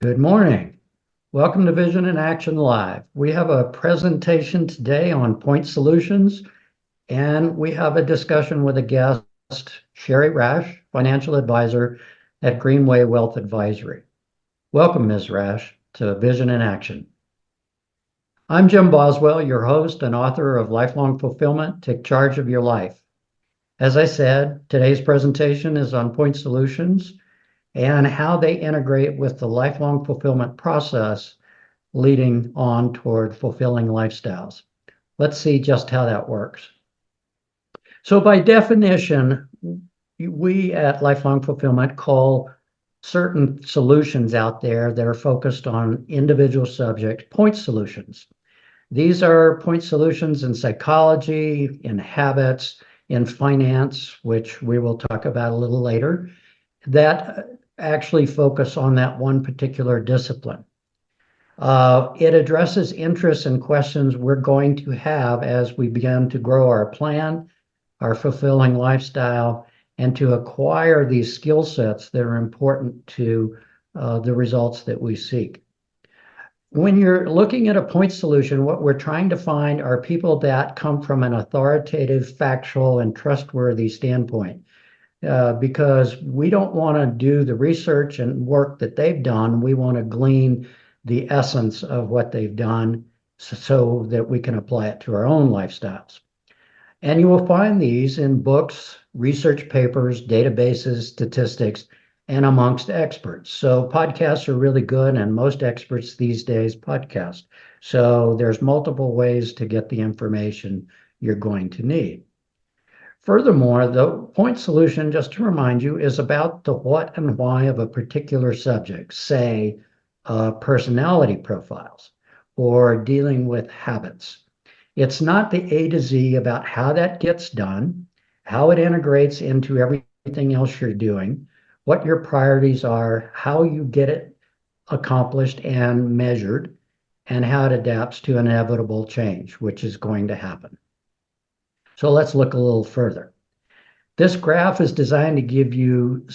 Good morning. Welcome to Vision in Action Live. We have a presentation today on point solutions, and we have a discussion with a guest, Shari Rash, financial advisor at Greenway Wealth Advisory. Welcome, Ms. Rash, to Vision in Action. I'm Jim Boswell, your host and author of Lifelong Fulfillment, Take Charge of Your Life. As I said, today's presentation is on point solutions and how they integrate with the lifelong fulfillment process leading on toward fulfilling lifestyles. Let's see just how that works. So by definition, we at Lifelong Fulfillment call certain solutions out there that are focused on individual subjects point solutions. These are point solutions in psychology, in habits, in finance, which we will talk about a little later, that actually focus on that one particular discipline. It addresses interests and questions we're going to have as we begin to grow our plan, our fulfilling lifestyle, and to acquire these skill sets that are important to the results that we seek. When you're looking at a point solution, what we're trying to find are people that come from an authoritative, factual, and trustworthy standpoint. Because we don't want to do the research and work that they've done. We want to glean the essence of what they've done so that we can apply it to our own lifestyles. And you will find these in books, research papers, databases, statistics, and amongst experts. So podcasts are really good, and most experts these days podcast. So there's multiple ways to get the information you're going to need. Furthermore, the point solution, just to remind you, is about the what and why of a particular subject, say personality profiles or dealing with habits. It's not the A to Z about how that gets done, how it integrates into everything else you're doing, what your priorities are, how you get it accomplished and measured, and how it adapts to inevitable change, which is going to happen. So let's look a little further. This graph is designed to give you,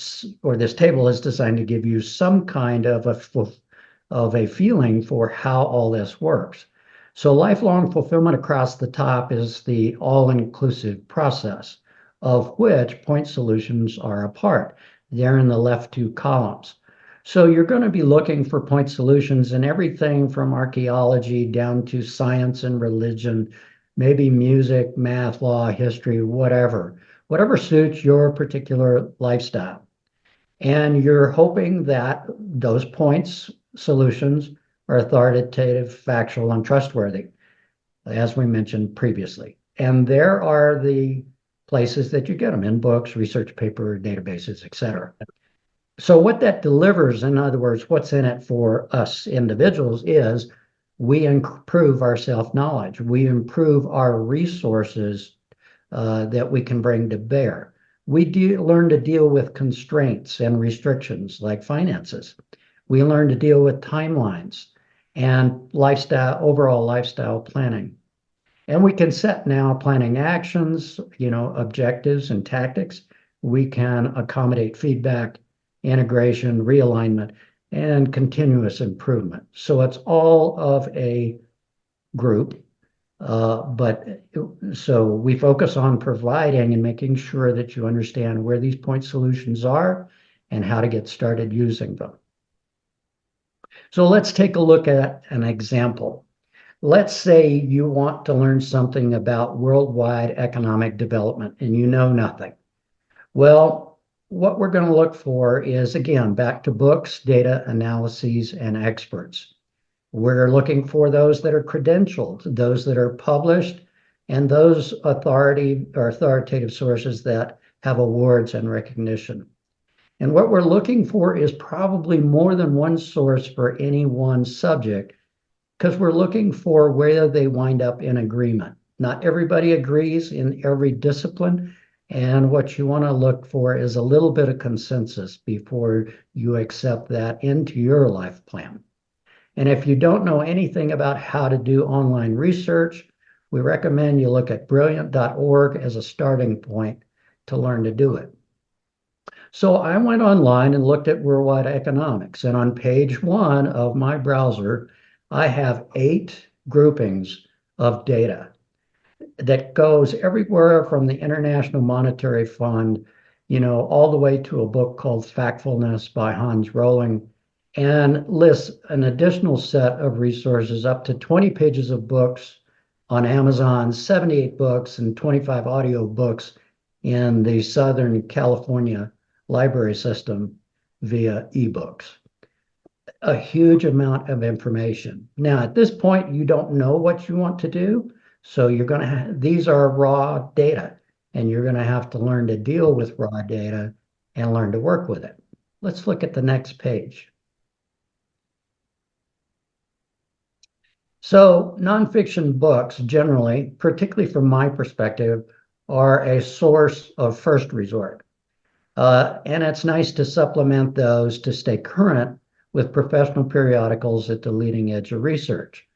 or this table is designed to give you some kind of a feeling for how all this works. So lifelong fulfillment across the top is the all-inclusive process, of which point solutions are a part. They're in the left two columns. So you're going to be looking for point solutions in everything from archaeology down to science and religion, maybe music, math, law, history, whatever suits your particular lifestyle. And you're hoping that those points solutions are authoritative, factual, and trustworthy, as we mentioned previously. And there are the places that you get them in books, research paper, databases, etc. So what that delivers, in other words, what's in it for us individuals is we improve our self-knowledge. We improve our resources that we can bring to bear. We learn to deal with constraints and restrictions like finances. We learn to deal with timelines and overall lifestyle planning. And we can set now planning actions, objectives and tactics. We can accommodate feedback, integration, realignment, and continuous improvement. So it's all of a group, so we focus on providing and making sure that you understand where these point solutions are and how to get started using them. So let's take a look at an example. Let's say you want to learn something about worldwide economic development and you know nothing. Well, what we're going to look for is, again, back to books, data, analyses, and experts. We're looking for those that are credentialed, those that are published, and those authoritative sources that have awards and recognition. And what we're looking for is probably more than one source for any one subject, because we're looking for where they wind up in agreement. Not everybody agrees in every discipline. And what you want to look for is a little bit of consensus before you accept that into your life plan. And if you don't know anything about how to do online research, we recommend you look at brilliant.org as a starting point to learn to do it. So I went online and looked at worldwide economics. And on page one of my browser, I have 8 groupings of data that goes everywhere from the International Monetary Fund, all the way to a book called Factfulness by Hans Rosling, and lists an additional set of resources up to 20 pages of books on Amazon, 78 books, and 25 audio books in the Southern California library system via ebooks. A huge amount of information. Now, at this point, you don't know what you want to do. So you're going to have, these are raw data, and you're going to have to learn to deal with raw data and learn to work with it. Let's look at the next page. So nonfiction books generally, particularly from my perspective, are a source of first resort. And it's nice to supplement those to stay current with professional periodicals at the leading edge of research.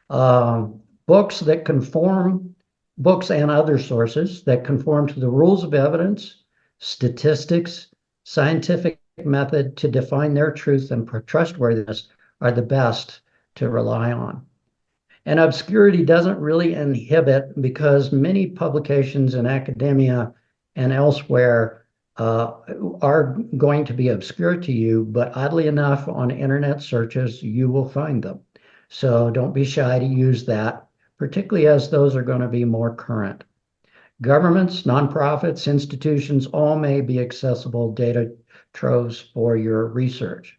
Books that conform, books and other sources that conform to the rules of evidence, statistics, scientific method to define their truth and trustworthiness are the best to rely on. And obscurity doesn't really inhibit, because many publications in academia and elsewhere are going to be obscure to you, but oddly enough, on internet searches, you will find them. So don't be shy to use that, particularly as those are going to be more current. Governments, nonprofits, institutions, all may be accessible data troves for your research.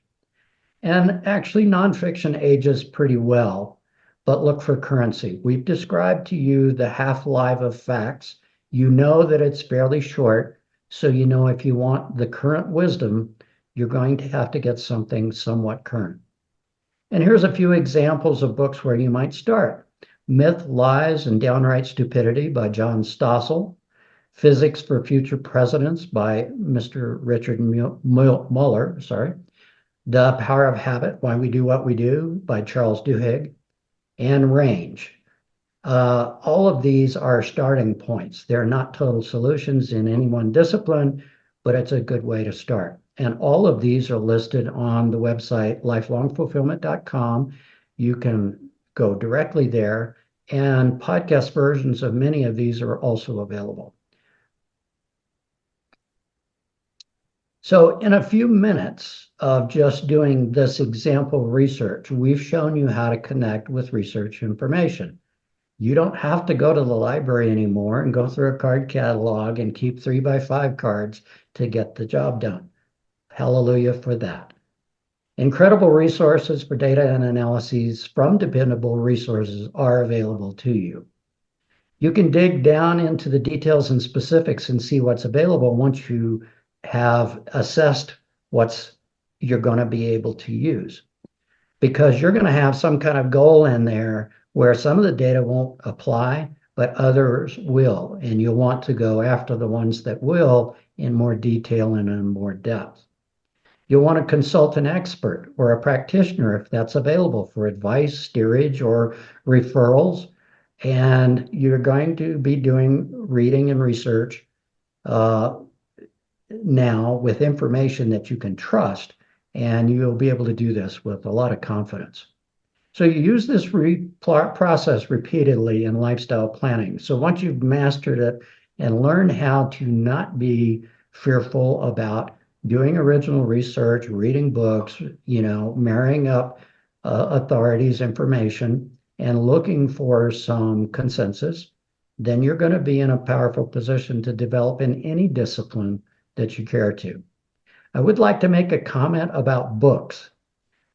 And actually, nonfiction ages pretty well, but look for currency. We've described to you the half-life of facts. You know that it's fairly short, so you know if you want the current wisdom, you're going to have to get something somewhat current. And here's a few examples of books where you might start. Myth, Lies, and Downright Stupidity by John Stossel. Physics for Future Presidents by Mr. Richard Muller. The Power of Habit, Why We Do What We Do by Charles Duhigg. And Range. All of these are starting points. They're not total solutions in any one discipline, but it's a good way to start. And all of these are listed on the website lifelongfulfillment.com. You can go directly there, and podcast versions of many of these are also available. So in a few minutes of just doing this example research, we've shown you how to connect with research information. You don't have to go to the library anymore and go through a card catalog and keep 3x5 cards to get the job done. Hallelujah for that. Incredible resources for data and analyses from dependable resources are available to you. You can dig down into the details and specifics and see what's available once you have assessed what's you're going to be able to use, because you're going to have some kind of goal in there where some of the data won't apply, but others will, and you'll want to go after the ones that will in more detail and in more depth. You'll want to consult an expert or a practitioner if that's available for advice, steerage, or referrals. And you're going to be doing reading and research now with information that you can trust, and you'll be able to do this with a lot of confidence. So you use this process repeatedly in lifestyle planning. So once you've mastered it and learned how to not be fearful about doing original research, reading books, marrying up authorities' information and looking for some consensus, then you're going to be in a powerful position to develop in any discipline that you care to. I would like to make a comment about books.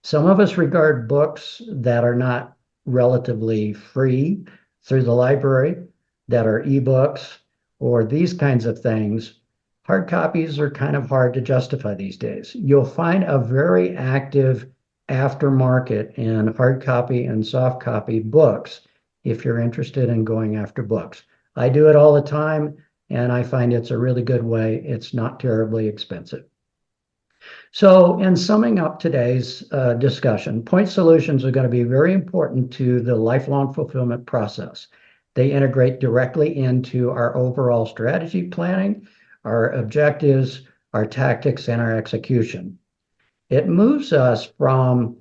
Some of us regard books that are not relatively free through the library, that are ebooks or these kinds of things. Hard copies are kind of hard to justify these days. You'll find a very active aftermarket in hard copy and soft copy books if you're interested in going after books. I do it all the time, and I find it's a really good way. It's not terribly expensive. So in summing up today's discussion, point solutions are going to be very important to the lifelong fulfillment process. They integrate directly into our overall strategy planning, our objectives, our tactics, and our execution. It moves us from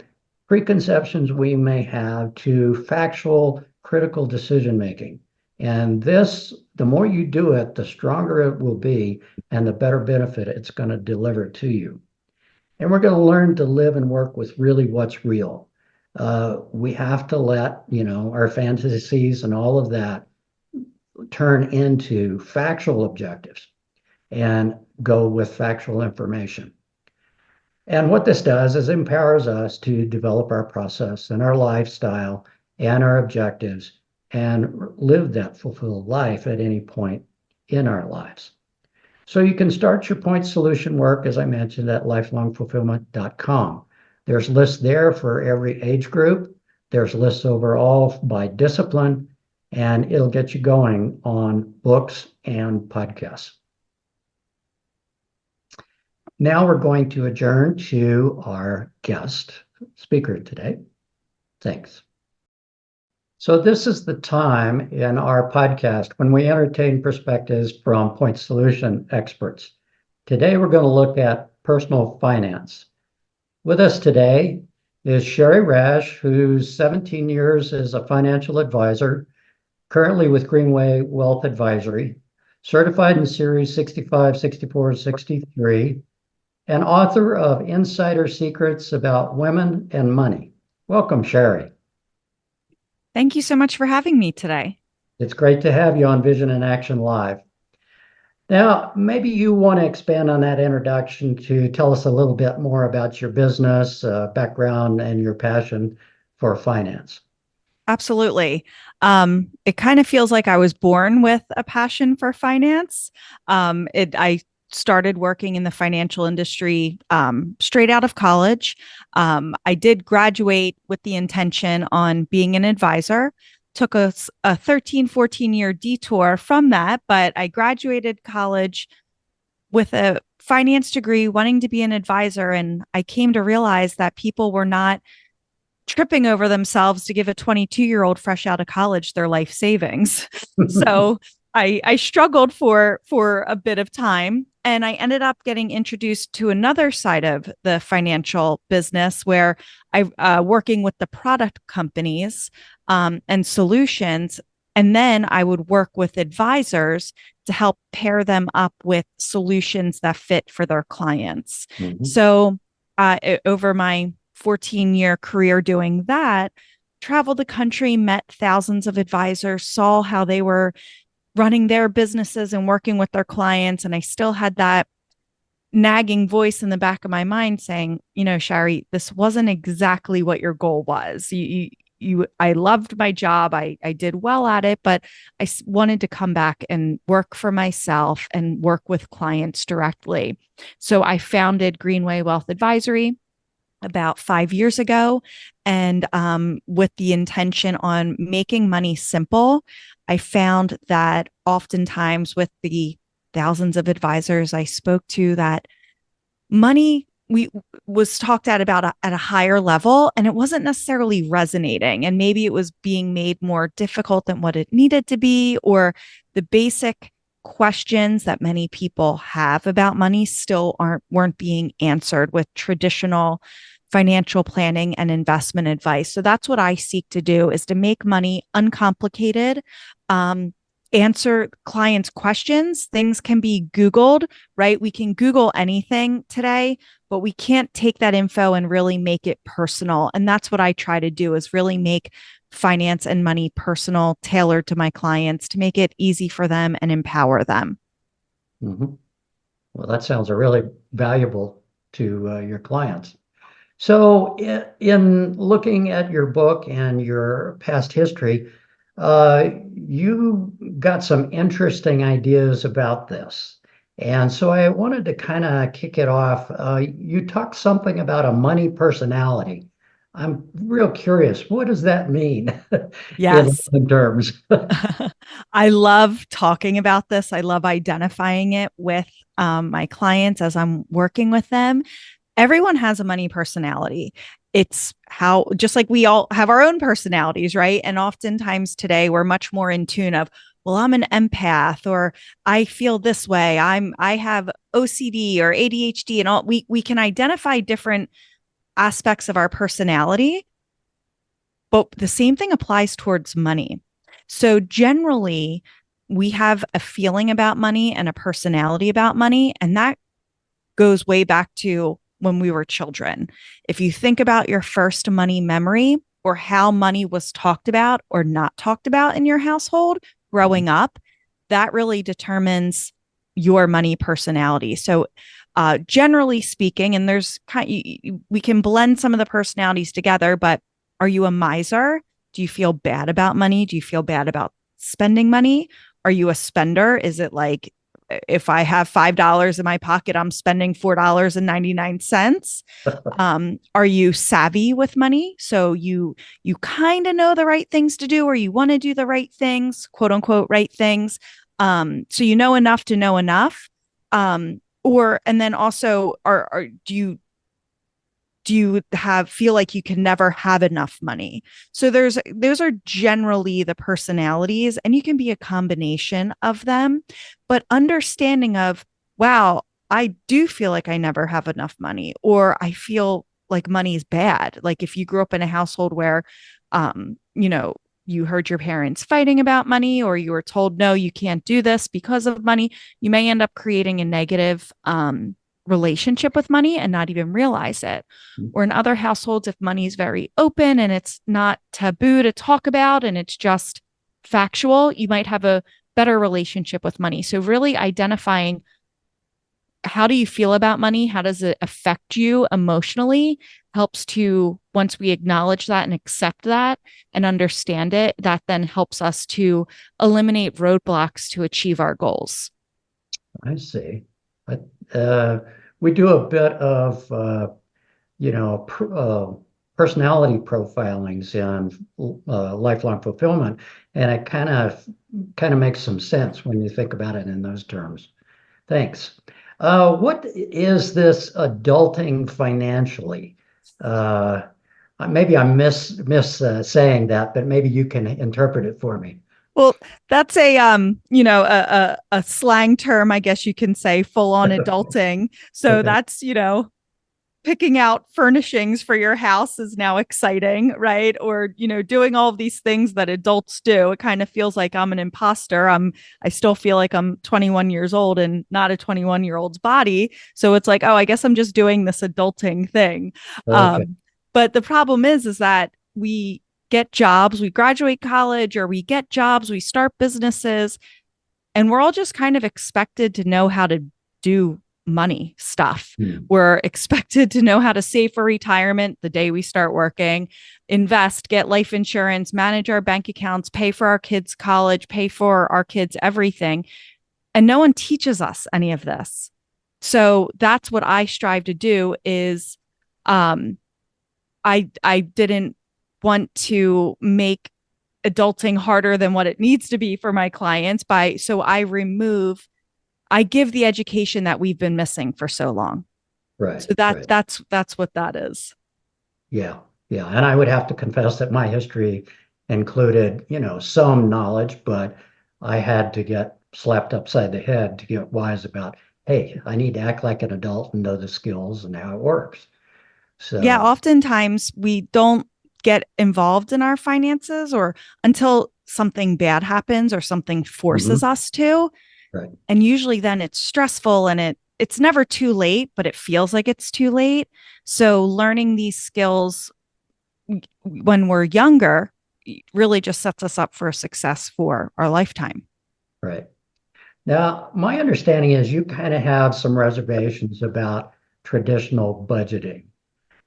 preconceptions we may have to factual, critical decision making. And this, the more you do it, the stronger it will be and the better benefit it's going to deliver to you. And we're going to learn to live and work with really what's real. We have to let, our fantasies and all of that turn into factual objectives and go with factual information. And what this does is empowers us to develop our process and our lifestyle and our objectives and live that fulfilled life at any point in our lives. So you can start your point solution work, as I mentioned, at lifelongfulfillment.com. There's lists there for every age group. There's lists overall by discipline, and it'll get you going on books and podcasts. Now we're going to adjourn to our guest speaker today. Thanks. So this is the time in our podcast when we entertain perspectives from point solution experts. Today we're going to look at personal finance. With us today is Shari Rash, who's 17 years as a financial advisor, currently with Greenway Wealth Advisory, certified in Series 65, 64, 63, and author of Insider Secrets About Women and Money. Welcome, Shari. Thank you so much for having me today. It's great to have you on Vision in Action Live. Now, maybe you want to expand on that introduction to tell us a little bit more about your business, background, and your passion for finance. Absolutely. It kind of feels like I was born with a passion for finance. I started working in the financial industry straight out of college. I did graduate with the intention on being an advisor. Took a 13, 14-year detour from that, but I graduated college with a finance degree, wanting to be an advisor. And I came to realize that people were not tripping over themselves to give a 22-year-old fresh out of college their life savings. So I struggled for a bit of time, and I ended up getting introduced to another side of the financial business where I working with the product companies and solutions. And then I would work with advisors to help pair them up with solutions that fit for their clients. Mm-hmm. So over my 14-year career doing that, traveled the country, met thousands of advisors, saw how they were running their businesses and working with their clients. And I still had that nagging voice in the back of my mind saying, Shari, this wasn't exactly what your goal was. I loved my job. I did well at it, but I wanted to come back and work for myself and work with clients directly. So I founded Greenway Wealth Advisory about 5 years ago, and with the intention on making money simple. I found that oftentimes with the thousands of advisors I spoke to, that money was talked about at a higher level, and it wasn't necessarily resonating. And maybe it was being made more difficult than what it needed to be, or the basic questions that many people have about money still weren't being answered with traditional financial planning and investment advice. So that's what I seek to do, is to make money uncomplicated, answer clients' questions. Things can be Googled, right? We can Google anything today, but we can't take that info and really make it personal. And that's what I try to do, is really make finance and money personal, tailored to my clients, to make it easy for them and empower them. Mm-hmm. Well, that sounds really valuable to your clients. So in looking at your book and your past history, you got some interesting ideas about this. And so I wanted to kind of kick it off. You talked something about a money personality. I'm real curious. What does that mean? Yes. In terms. I love talking about this. I love identifying it with my clients as I'm working with them. Everyone has a money personality. It's how, just like we all have our own personalities, right? And oftentimes today we're much more in tune of, well, I'm an empath, or I feel this way. I have OCD or ADHD, and all. We can identify different aspects of our personality, but the same thing applies towards money. So generally, we have a feeling about money and a personality about money, and that goes way back to when we were children. If you think about your first money memory, or how money was talked about or not talked about in your household growing up, that really determines your money personality. So, generally speaking, and we can blend some of the personalities together, but are you a miser? Do you feel bad about money? Do you feel bad about spending money? Are you a spender? Is it like, if I have $5 in my pocket, I'm spending $4.99? Are you savvy with money? So you kind of know the right things to do, or you want to do the right things, quote unquote, right things. So you know enough to know enough. Or and then also, do you feel like you can never have enough money? So those are generally the personalities, and you can be a combination of them, but understanding of, wow, I do feel like I never have enough money, or I feel like money is bad. Like if you grew up in a household where you know, you heard your parents fighting about money, or you were told, no, you can't do this because of money, you may end up creating a negative relationship with money and not even realize it. Or in other households, if money is very open and it's not taboo to talk about and it's just factual, you might have a better relationship with money. So really identifying, how do you feel about money? How does it affect you emotionally? Helps to, once we acknowledge that and accept that and understand it, that then helps us to eliminate roadblocks to achieve our goals. I see. But we do a bit of personality profilings and lifelong fulfillment, and it kind of makes some sense when you think about it in those terms. Thanks. What is this adulting financially? Uh, Maybe I miss saying that, but maybe you can interpret it for me. Well, that's a slang term, I guess you can say, full on adulting. So Okay. that's, picking out furnishings for your house is now exciting, right? Or, doing all of these things that adults do. It kind of feels like I'm an imposter. I still feel like I'm 21 years old and not a 21-year-old's body. So it's like, oh, I guess I'm just doing this adulting thing. Okay. But the problem is that we get jobs, we graduate college, or we get jobs, we start businesses, and we're all just kind of expected to know how to do money stuff. We're expected to know how to save for retirement the day we start working, invest, get life insurance, manage our bank accounts, pay for our kids' college, pay for our kids' everything. And no one teaches us any of this. So that's what I strive to do is I didn't want to make adulting harder than what it needs to be for my clients so I give the education that we've been missing for so long. Right. So Right. that's what that is. Yeah. Yeah. And I would have to confess that my history included, some knowledge, but I had to get slapped upside the head to get wise about, hey, I need to act like an adult and know the skills and how it works. Yeah, So, oftentimes we don't get involved in our finances or until something bad happens or something forces mhm, us to. right. And usually then it's stressful and it's never too late, but it feels like it's too late. So learning these skills when we're younger really just sets us up for success for our lifetime. Right. Now, my understanding is you kind of have some reservations about traditional budgeting.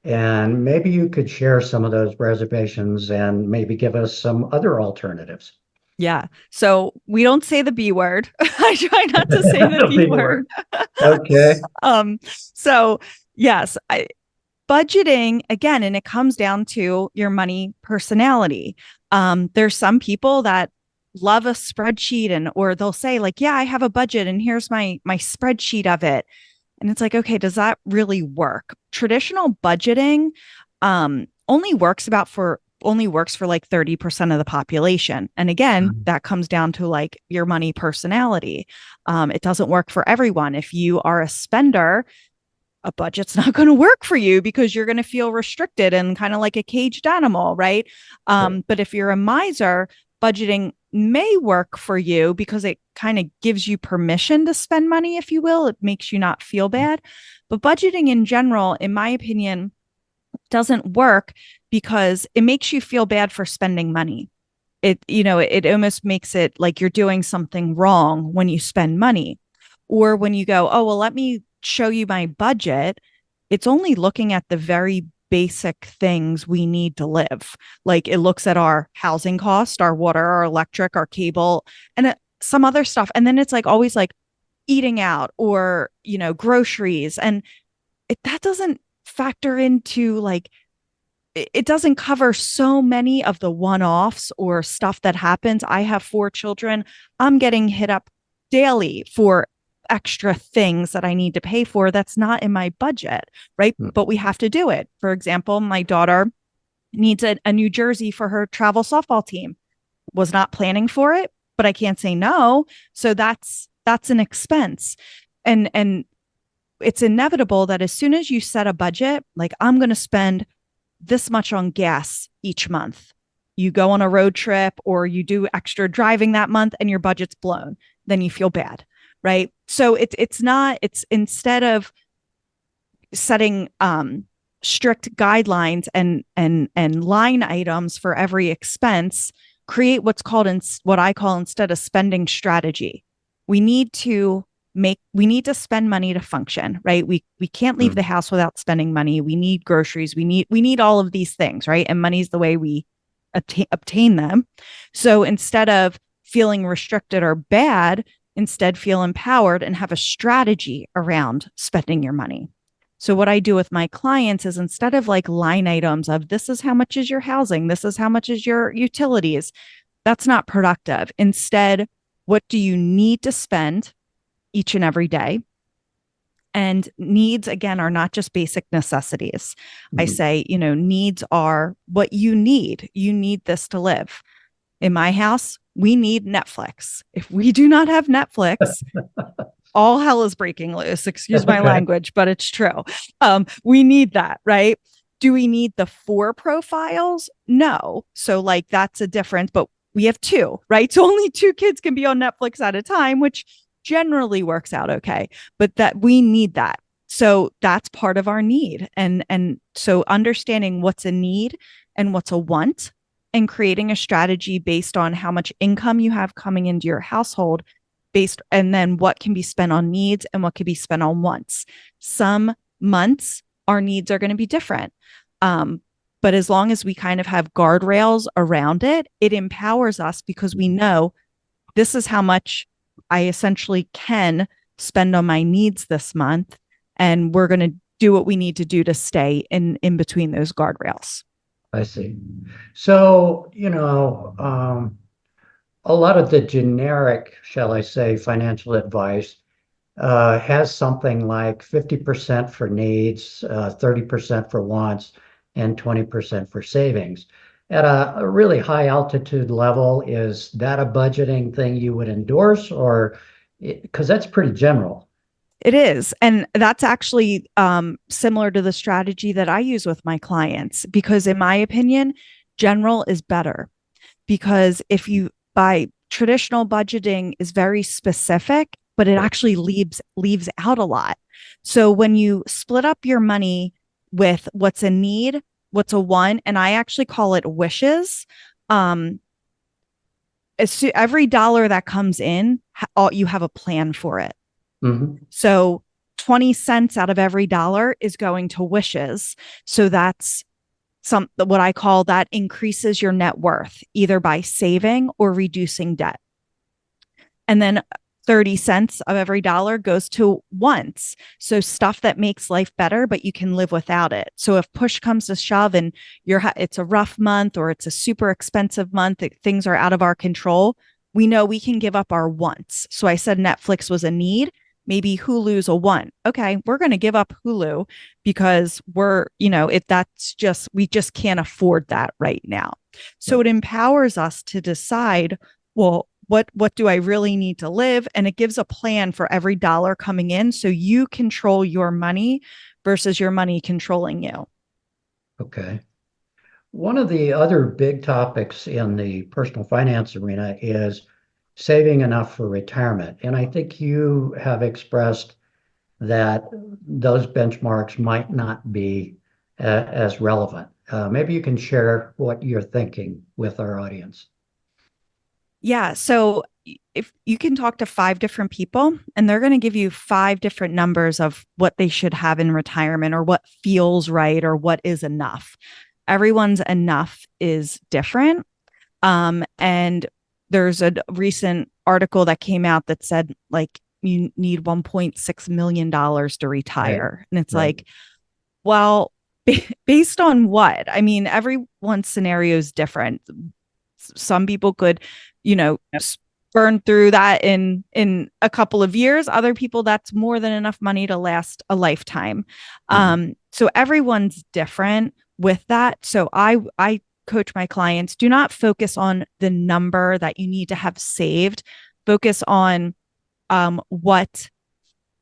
And maybe you could share some of those reservations and maybe give us some other alternatives. Yeah. So we don't say the B word. I try not to say the The B B word. word. Okay. So yes, budgeting again, and it comes down to your money personality. There's some people that love a spreadsheet or they'll say like, yeah, I have a budget and here's my spreadsheet of it. And it's like, okay, does that really work? Traditional budgeting only works about for only works for like 30% of the population. And again, that comes down to like your money personality. It doesn't work for everyone. If you are a spender, a budget's not going to work for you because you're going to feel restricted and kind of like a caged animal, right? But if you're a miser, budgeting may work for you because it kind of gives you permission to spend money, if you will. It makes you not feel bad. But budgeting in general, in my opinion, doesn't work because it makes you feel bad for spending money. It almost makes it like you're doing something wrong when you spend money. Or when you go, oh, well, let me show you my budget. It's only looking at the very basic things we need to live. Like it looks at our housing cost, our water, our electric, our cable, and some other stuff. And then it's like always like eating out or, groceries. And that doesn't factor into like, it doesn't cover so many of the one-offs or stuff that happens. I have 4 children. I'm getting hit up daily for extra things that I need to pay for that's not in my budget, right? But we have to do it. For example, my daughter needs a new jersey for her travel softball team. Was not planning for it, but I can't say no. So that's an expense. And it's inevitable that as soon as you set a budget, like I'm going to spend this much on gas each month. You go on a road trip or you do extra driving that month and your budget's blown. Then you feel bad. Right. So it's instead of setting strict guidelines and line items for every expense, create what I call instead a spending strategy. We need to spend money to function, right? We can't leave the house without spending money. We need groceries. We need all of these things, right? And money's the way we obtain them. So instead of feeling restricted or bad, instead feel empowered and have a strategy around spending your money. So what I do with my clients is instead of like line items of this is how much is your housing, this is how much is your utilities, that's not productive. Instead, what do you need to spend each and every day? And needs, again, are not just basic necessities. I say, needs are what you need. You need this to live. In my house, we need Netflix. If we do not have Netflix, all hell is breaking loose. Excuse my language, but it's true. We need that, right? Do we need the 4 profiles? No. So like that's a difference, but we have 2, right? So only 2 kids can be on Netflix at a time, which generally works out okay. But that we need that. So that's part of our need. And so understanding what's a need and what's a want, and creating a strategy based on how much income you have coming into your household and then what can be spent on needs and what can be spent on wants. Some months our needs are going to be different. But as long as we kind of have guardrails around it, it empowers us because we know this is how much I essentially can spend on my needs this month. And we're going to do what we need to do to stay in between those guardrails. I see. So, a lot of the generic, shall I say, financial advice has something like 50% for needs, 30% for wants, and 20% for savings. At a really high altitude level, is that a budgeting thing you would endorse, or because that's pretty general? It is. And that's actually similar to the strategy that I use with my clients, because in my opinion, general is better. Because if you by traditional budgeting is very specific, but it actually leaves out a lot. So when you split up your money with what's a need, what's a want, and I actually call it wishes, every dollar that comes in, you have a plan for it. So 20 cents out of every dollar is going to wishes. So that's what I call that increases your net worth, either by saving or reducing debt. And then 30 cents of every dollar goes to wants. So stuff that makes life better, but you can live without it. So if push comes to shove and it's a rough month or it's a super expensive month, things are out of our control, we know we can give up our wants. So I said Netflix was a need. maybe Hulu's a 1. Okay, we're going to give up Hulu because if that's just, we just can't afford that right now. So Right. it empowers us to decide, well, what do I really need to live? And it gives a plan for every dollar coming in so you control your money versus your money controlling you. Okay. One of the other big topics in the personal finance arena is saving enough for retirement. And I think you have expressed that those benchmarks might not be as relevant. Maybe you can share what you're thinking with our audience. Yeah. So if you can talk to 5 different people and they're going to give you 5 different numbers of what they should have in retirement or what feels right or what is enough. Everyone's enough is different. And there's a recent article that came out that said like you need $1.6 million to Right, retire. And it's right. like, well, based on what? I mean, everyone's scenario is different. Some people could, you know, Yep. burn through that in a couple of years. Other people, that's more than enough money to last a lifetime. Mhm. So everyone's different with that. So I coach my clients, do not focus on the number that you need to have saved. Focus on what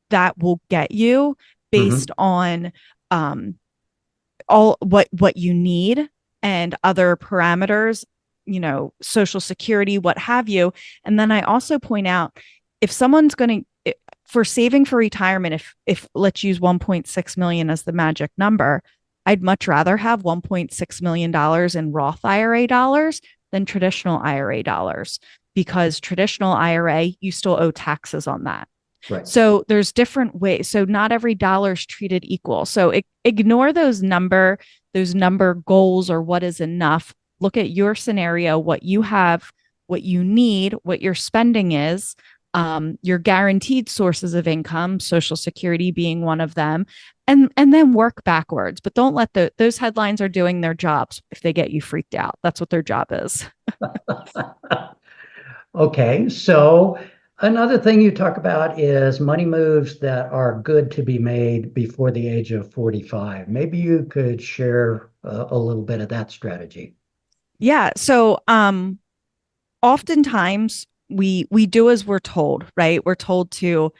that will get you based Mhm. on um, all what you need and other parameters, social security, what have you. And then I also point out, if someone's going to, for saving for retirement, if let's use 1.6 million as the magic number, I'd much rather have 1.6 million dollars in Roth IRA dollars than traditional IRA dollars, because traditional IRA, you still owe taxes on that. Right. So there's different ways. So not every dollar is treated equal. So ignore those number goals or what is enough. Look at your scenario, what you have, what you need, what your spending is, your guaranteed sources of income, Social Security being one of them, and then work backwards. But don't let those headlines are doing their jobs if they get you freaked out. That's what their job is. Okay, so another thing you talk about is money moves that are good to be made before the age of 45. Maybe you could share a little bit of that strategy. Yeah. So oftentimes we do as we're told, right? We're told to,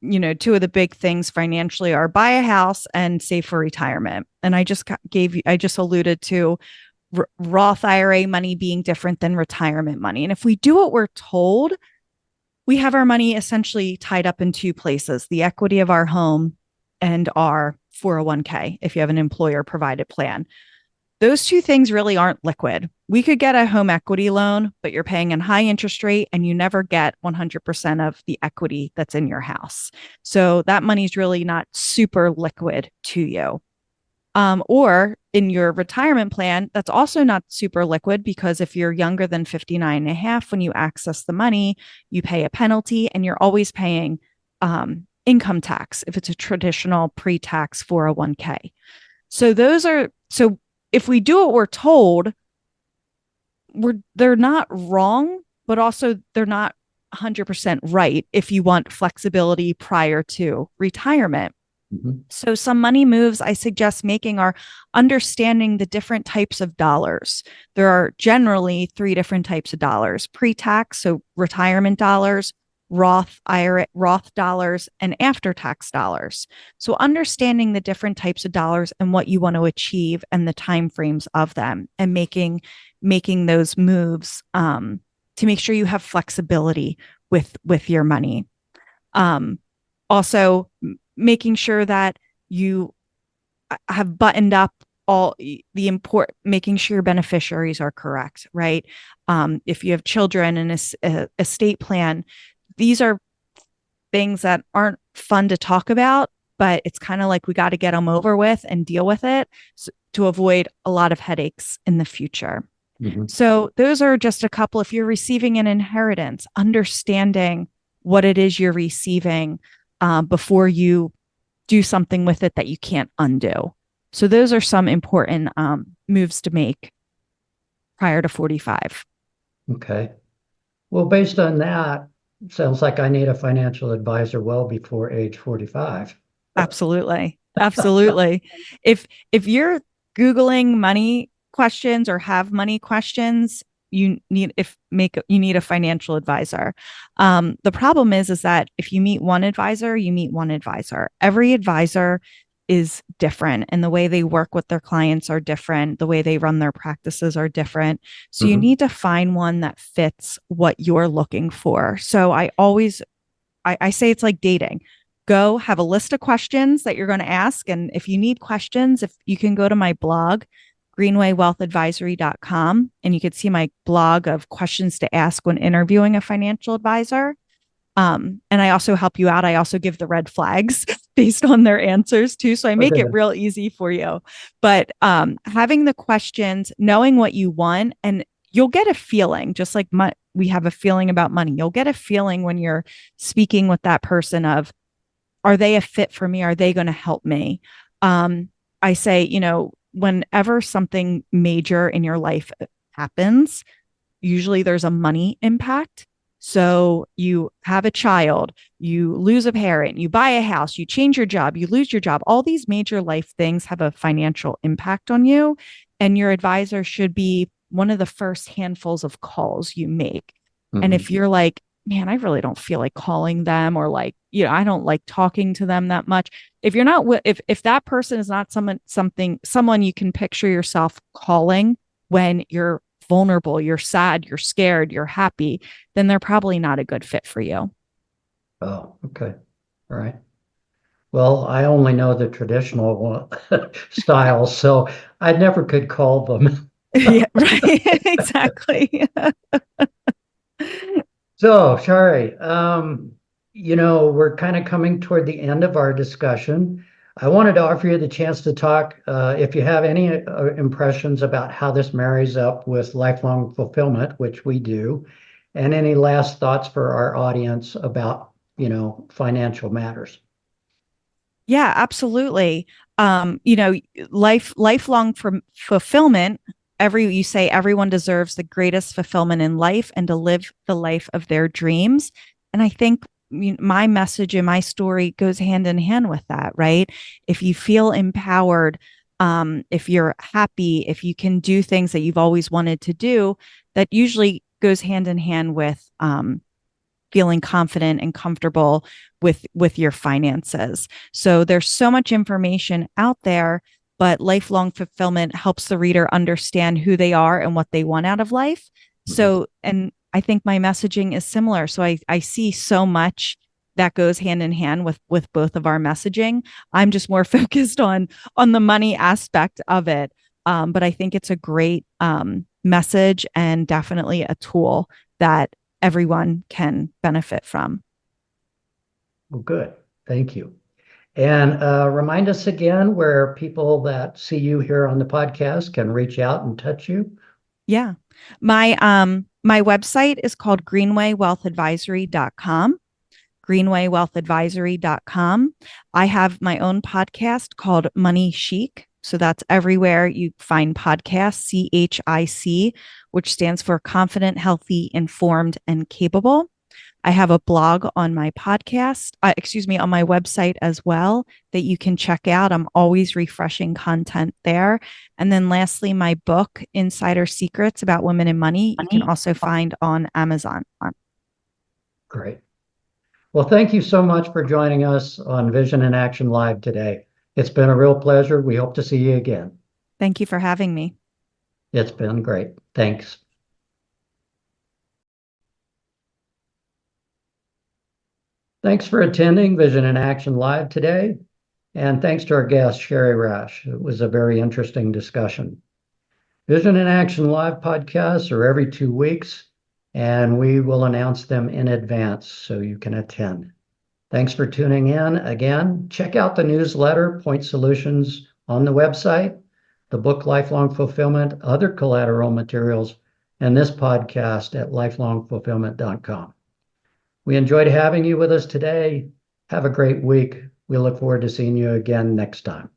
two of the big things financially are buy a house and save for retirement. And I just alluded to Roth IRA money being different than retirement money. And if we do what we're told, we have our money essentially tied up in 2 places: the equity of our home and our 401k, if you have an employer provided plan. Those 2 things really aren't liquid. We could get a home equity loan, but you're paying a high interest rate and you never get 100% of the equity that's in your house. So that money's really not super liquid to you. Or in your retirement plan, that's also not super liquid, because if you're younger than 59 and a half, when you access the money, you pay a penalty and you're always paying income tax if it's a traditional pre-tax 401k. So if we do what we're told, they're not wrong, but also they're not 100% right if you want flexibility prior to retirement. Mhm. So some money moves I suggest making are understanding the different types of dollars. There are generally 3 different types of dollars: pre-tax, so retirement dollars; Roth IRA, Roth dollars; and after-tax dollars. So understanding the different types of dollars and what you want to achieve and the timeframes of them, and making those moves to make sure you have flexibility with your money. Also, making sure that you have buttoned up all the import, making sure your beneficiaries are correct, right? If you have children and a estate plan, these are things that aren't fun to talk about, but it's kind of like we got to get them over with and deal with it, to avoid a lot of headaches in the future. Mhm. So those are just a couple. If you're receiving an inheritance, understanding what it is you're receiving before you do something with it that you can't undo. So those are some important moves to make prior to 45. Okay. Well, based on that, sounds like I need a financial advisor well before age 45. Absolutely. Absolutely. If you're Googling money questions or have money questions, you need a financial advisor. The problem is that if you meet one advisor, you meet one advisor. Every advisor is different, and the way they work with their clients are different. The way they run their practices are different. So you Mhm. need to find one that fits what you're looking for. So I say it's like dating. Go have a list of questions that you're going to ask. And if you need questions, if you can go to my blog, greenwaywealthadvisory.com, and you could see my blog of questions to ask when interviewing a financial advisor. And I also help you out. I also give the red flags based on their answers too. So I make Okay. it real easy for you. But having the questions, knowing what you want, and you'll get a feeling, just like we have a feeling about money. You'll get a feeling when you're speaking with that person of, are they a fit for me? Are they going to help me? I say, whenever something major in your life happens, usually there's a money impact. So you have a child, you lose a parent, you buy a house, you change your job, you lose your job. All these major life things have a financial impact on you. And your advisor should be one of the first handfuls of calls you make. And Mhm. if you're like, man, I really don't feel like calling them, or like, I don't like talking to them that much. If you're not, if that person is not someone you can picture yourself calling when you're vulnerable, you're sad, you're scared, you're happy, then they're probably not a good fit for you. Oh, okay. All right. Well, I only know the traditional styles, so I never could call them. Yeah, right. Exactly. So, Shari, we're kind of coming toward the end of our discussion. I wanted to offer you the chance to talk, if you have any impressions about how this marries up with lifelong fulfillment, which we do, and any last thoughts for our audience about, financial matters. Yeah, absolutely. Lifelong fulfillment. You say everyone deserves the greatest fulfillment in life and to live the life of their dreams. And I think my message and my story goes hand in hand with that, right? If you feel empowered, if you're happy, if you can do things that you've always wanted to do, that usually goes hand in hand with feeling confident and comfortable with your finances. So there's so much information out there, but lifelong fulfillment helps the reader understand who they are and what they want out of life. Mhm. So, and I think my messaging is similar. So I see so much that goes hand in hand with both of our messaging. I'm just more focused on the money aspect of it. But I think it's a great message, and definitely a tool that everyone can benefit from. Well, good. Thank you. And remind us again where people that see you here on the podcast can reach out and touch you. Yeah. My website is called greenwaywealthadvisory.com. greenwaywealthadvisory.com. I have my own podcast called Money Chic. So that's everywhere you find podcasts, CHIC, which stands for confident, healthy, informed, and capable. I have a blog on my on my website as well that you can check out. I'm always refreshing content there. And then lastly, my book, Insider Secrets About Women and Money, you can also find on Amazon. Great. Well, thank you so much for joining us on Vision in Action Live today. It's been a real pleasure. We hope to see you again. Thank you for having me. It's been great. Thanks. Thanks for attending Vision in Action Live today. And thanks to our guest, Shari Rash. It was a very interesting discussion. Vision in Action Live podcasts are every 2 weeks, and we will announce them in advance so you can attend. Thanks for tuning in. Again, check out the newsletter, Point Solutions, on the website, the book Lifelong Fulfillment, other collateral materials, and this podcast at lifelongfulfillment.com. We enjoyed having you with us today. Have a great week. We look forward to seeing you again next time.